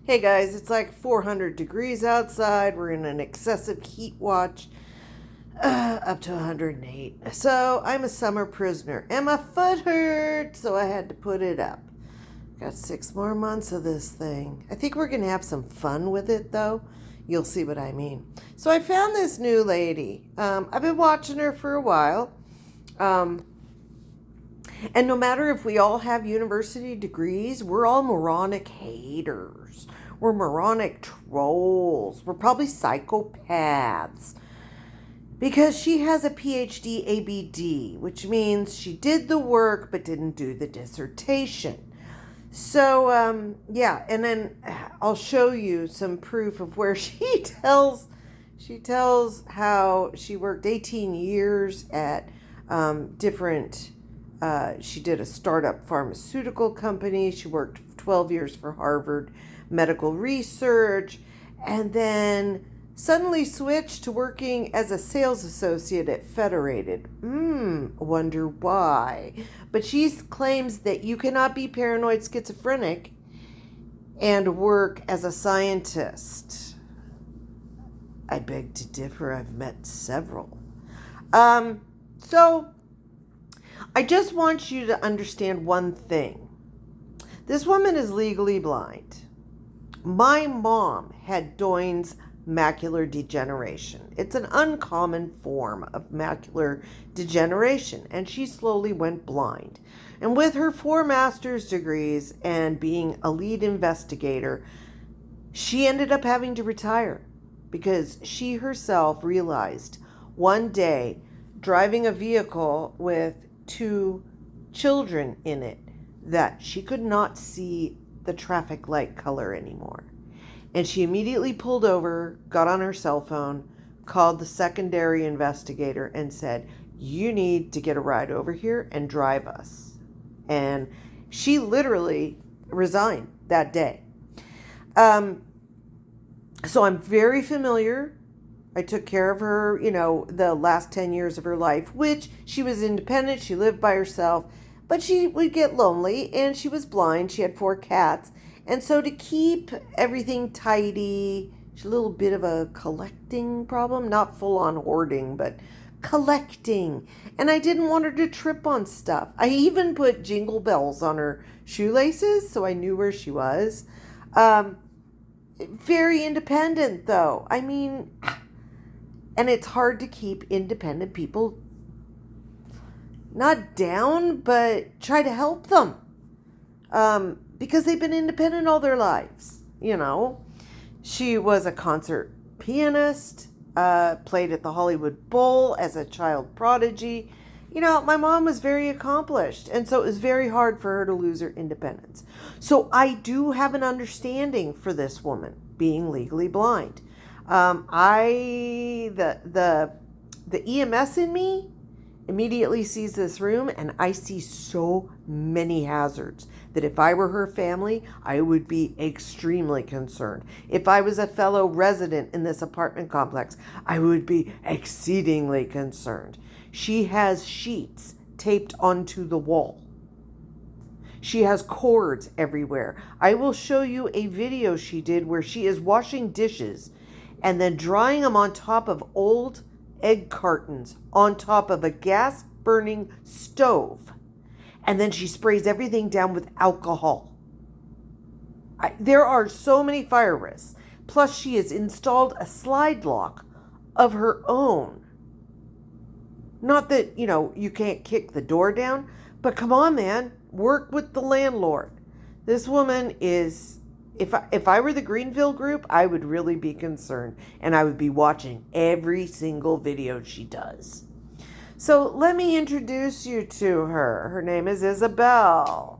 Hey guys, it's like 400 degrees outside. We're in an excessive heat watch, up to 108. So I'm a summer prisoner, and my foot hurt, so I had to put it up. Got 6 more months of this thing. I think we're gonna have some fun with it, though. You'll see what I mean. So I found this new lady. I've been watching her for a while. Um, and no matter if we all have university degrees, we're all moronic haters. We're moronic trolls. We're probably psychopaths. Because she has a PhD ABD, which means she did the work but didn't do the dissertation. So, yeah, and then I'll show you some proof of where she tells how she worked 18 years at different she did a startup pharmaceutical company. She worked 12 years for Harvard Medical Research, and then suddenly switched to working as a sales associate at Federated. Wonder why. But she claims that you cannot be paranoid schizophrenic and work as a scientist. I beg to differ. I've met several. So I just want you to understand one thing. This woman is legally blind. My mom had Doyne's macular degeneration. It's an uncommon form of macular degeneration, and she slowly went blind. And with her 4 master's degrees and being a lead investigator, she ended up having to retire because she herself realized one day, driving a vehicle with 2 children in it, that she could not see the traffic light color anymore. And she immediately pulled over, got on her cell phone, called the secondary investigator, and said, "You need to get a ride over here and drive us." And she literally resigned that day. So I'm very familiar. I took care of her, the last 10 years of her life, which she was independent. She lived by herself, but she would get lonely, and she was blind. She had 4 cats. And so to keep everything tidy, she's a little bit of a collecting problem, not full on hoarding, but collecting. And I didn't want her to trip on stuff. I even put jingle bells on her shoelaces so I knew where she was. Very independent, though. I mean, and it's hard to keep independent people not down, but try to help them. Because they've been independent all their lives, She was a concert pianist, played at the Hollywood Bowl as a child prodigy. My mom was very accomplished, and so it was very hard for her to lose her independence. So I do have an understanding for this woman being legally blind. The EMS in me immediately sees this room, and I see so many hazards that if I were her family, I would be extremely concerned. If I was a fellow resident in this apartment complex, I would be exceedingly concerned. She has sheets taped onto the wall. She has cords everywhere. I will show you a video she did where she is washing dishes and then drying them on top of old egg cartons on top of a gas burning stove. And then she sprays everything down with alcohol. There are so many fire risks. Plus, she has installed a slide lock of her own. Not that, you can't kick the door down, but come on, man, work with the landlord. This woman is, if I were the Greenville group, I would really be concerned, and I would be watching every single video she does. So let me introduce you to her. Her name is Isabel.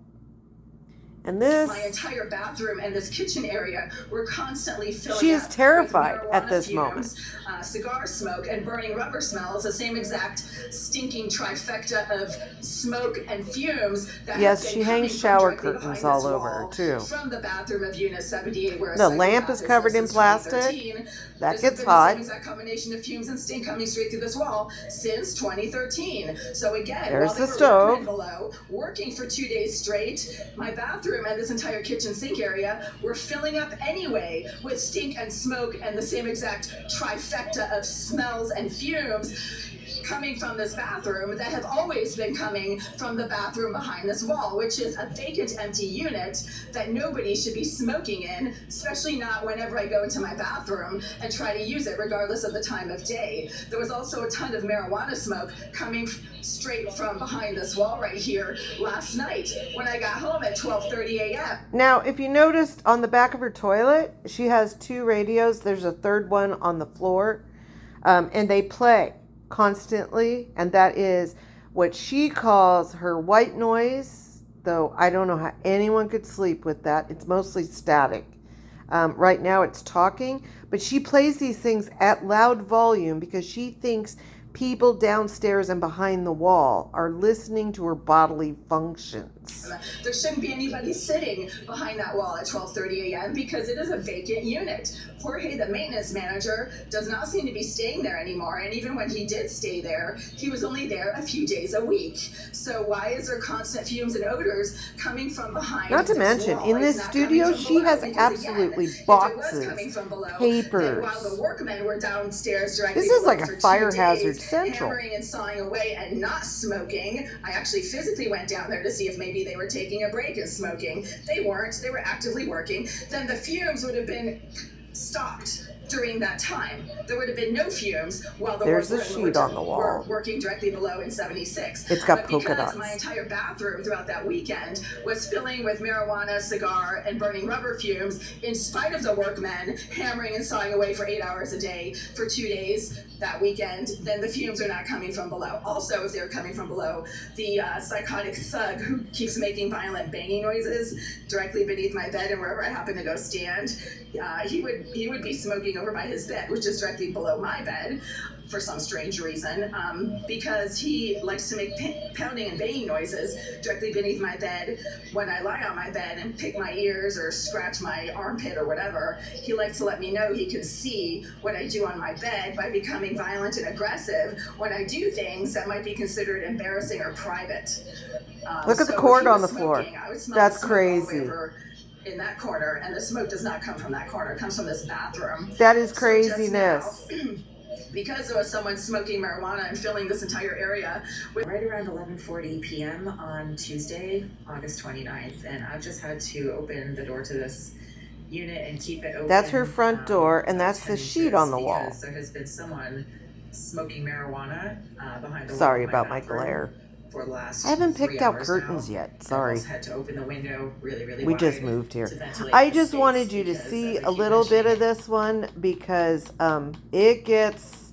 And My entire bathroom and this kitchen area were constantly filling she is up terrified with at this fumes, moment. Cigar smoke, and burning rubber smells, the same exact stinking trifecta of smoke and fumes that yes, she hangs shower curtains all over her too. From the bathroom of Unit 78, where the lamp is covered in plastic. That gets hot. Same exact combination of fumes and stink coming straight through this wall since 2013. So again, there's while the they were stove below, working for 2 days straight, my bathroom bathroom and this entire kitchen sink area were filling up anyway with stink and smoke and the same exact trifecta of smells and fumes coming from this bathroom that have always been coming from the bathroom behind this wall, which is a vacant, empty unit that nobody should be smoking in, especially not whenever I go into my bathroom and try to use it, regardless of the time of day. There was also a ton of marijuana smoke coming straight from behind this wall right here last night when I got home at 12:30 a.m. Now, if you noticed on the back of her toilet, she has 2 radios. There's a third one on the floor, and they play constantly, and that is what she calls her white noise, though I don't know how anyone could sleep with that. It's mostly static. Right now it's talking, but she plays these things at loud volume because she thinks people downstairs and behind the wall are listening to her bodily functions. There shouldn't be anybody sitting behind that wall at 12:30 a.m. because it is a vacant unit. Jorge, the maintenance manager, does not seem to be staying there anymore, and even when he did stay there, he was only there a few days a week. So why is there constant fumes and odors coming from behind? Not to mention, in this studio, she has absolutely boxes, papers. While the workmen were downstairs directly this is like below a for fire 2 hazard days, central. hammering and sawing away and not smoking. I actually physically went down there to see if maybe they were taking a break and smoking. They weren't. They were actively working. Then the fumes would have been stopped during that time. There would have been no fumes while the There's a workmen sheet on the wall. were working directly below in 76. It's got But polka because dots. my entire bathroom throughout that weekend was filling with marijuana, cigar, and burning rubber fumes, in spite of the workmen hammering and sawing away for 8 hours a day for 2 days that weekend, then the fumes are not coming from below. Also, if they're coming from below, the psychotic thug who keeps making violent banging noises directly beneath my bed and wherever I happen to go stand, he would be smoking over by his bed, which is directly below my bed for some strange reason, because he likes to make pounding and banging noises directly beneath my bed when I lie on my bed and pick my ears or scratch my armpit or whatever. He likes to let me know he can see what I do on my bed by becoming violent and aggressive when I do things that might be considered embarrassing or private. Look at the cord on the floor. That's crazy. In that corner, and the smoke does not come from that corner. It comes from this bathroom. That is So craziness. just now, because there was someone smoking marijuana and filling this entire area with right around 11:40 p.m. on Tuesday, August 29th, and I've just had to open the door to this unit and keep it open. That's her front door, and that's the sheet on the wall. There has been someone smoking marijuana behind the wall. Sorry of about my bathroom glare. For the last I haven't 3 picked out hours curtains now. yet. Sorry. I had to open the window really We wide just moved here. to ventilate I the just space wanted you to because, see as I a keep little bit of mentioning, this one because it gets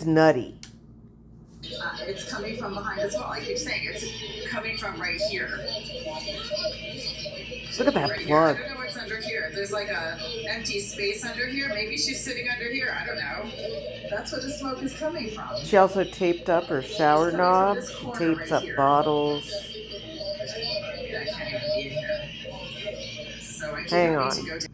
nutty. it's coming from behind as well. I keep saying it's coming from right here. Look at that Right here. I plug. don't know what's under here. There's like a empty space under here. Maybe she's sitting under here. I don't know. That's where the smoke is coming from. She also taped up her shower knob. She tapes up bottles. I can't even be in here. So I keep Hang having on. to go to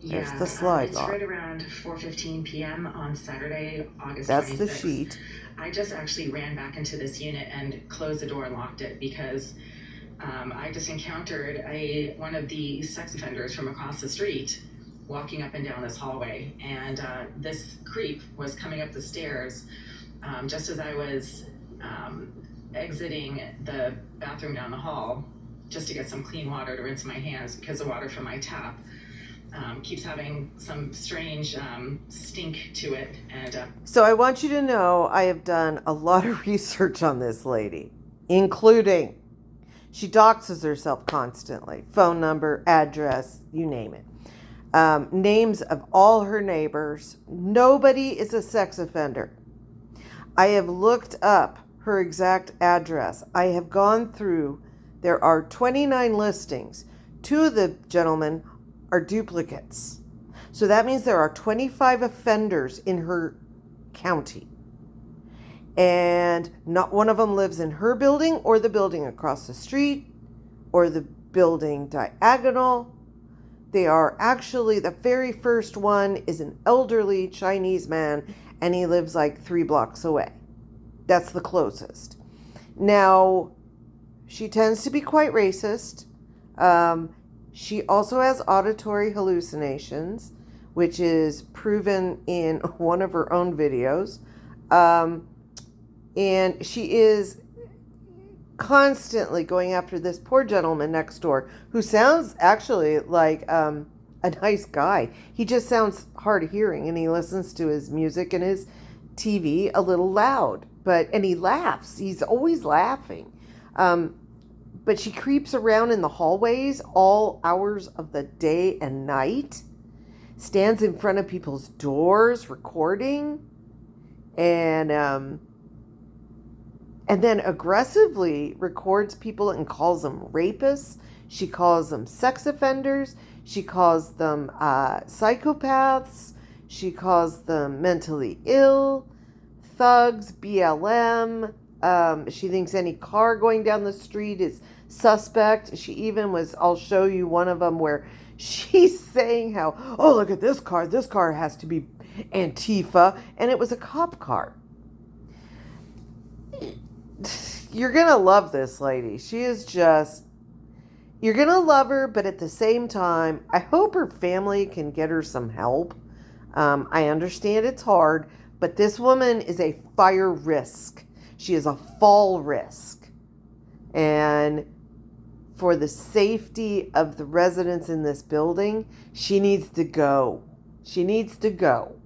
There's the slide it's lock. right around 4:15 p.m. on Saturday, August 26th. That's the sheet. I just actually ran back into this unit and closed the door and locked it because I just encountered one of the sex offenders from across the street walking up and down this hallway, and this creep was coming up the stairs just as I was exiting the bathroom down the hall just to get some clean water to rinse my hands because the water from my tap keeps having some strange stink to it. And So I want you to know I have done a lot of research on this lady, including she doxes herself constantly. Phone number, address, you name it. Names of all her neighbors. Nobody is a sex offender. I have looked up her exact address. I have gone through. There are 29 listings. 2 of the gentlemen are duplicates. So that means there are 25 offenders in her county. And not one of them lives in her building or the building across the street or the building diagonal. They are actually, the very first one is an elderly Chinese man, and he lives like 3 blocks away. That's the closest. Now, She tends to be quite racist. She also has auditory hallucinations, which is proven in one of her own videos. And she is constantly going after this poor gentleman next door who sounds actually like a nice guy. He just sounds hard of hearing, and he listens to his music and his TV a little loud. And he laughs. He's always laughing. But she creeps around in the hallways all hours of the day and night, stands in front of people's doors recording, and then aggressively records people and calls them rapists. She calls them sex offenders. She calls them psychopaths. She calls them mentally ill, thugs, BLM. She thinks any car going down the street is suspect. She even I'll show you one of them where she's saying how, oh, look at this car. This car has to be Antifa. And it was a cop car. You're going to love this lady. She is just, you're going to love her, but at the same time, I hope her family can get her some help. I understand it's hard, but this woman is a fire risk. She is a fall risk. And for the safety of the residents in this building, she needs to go. She needs to go.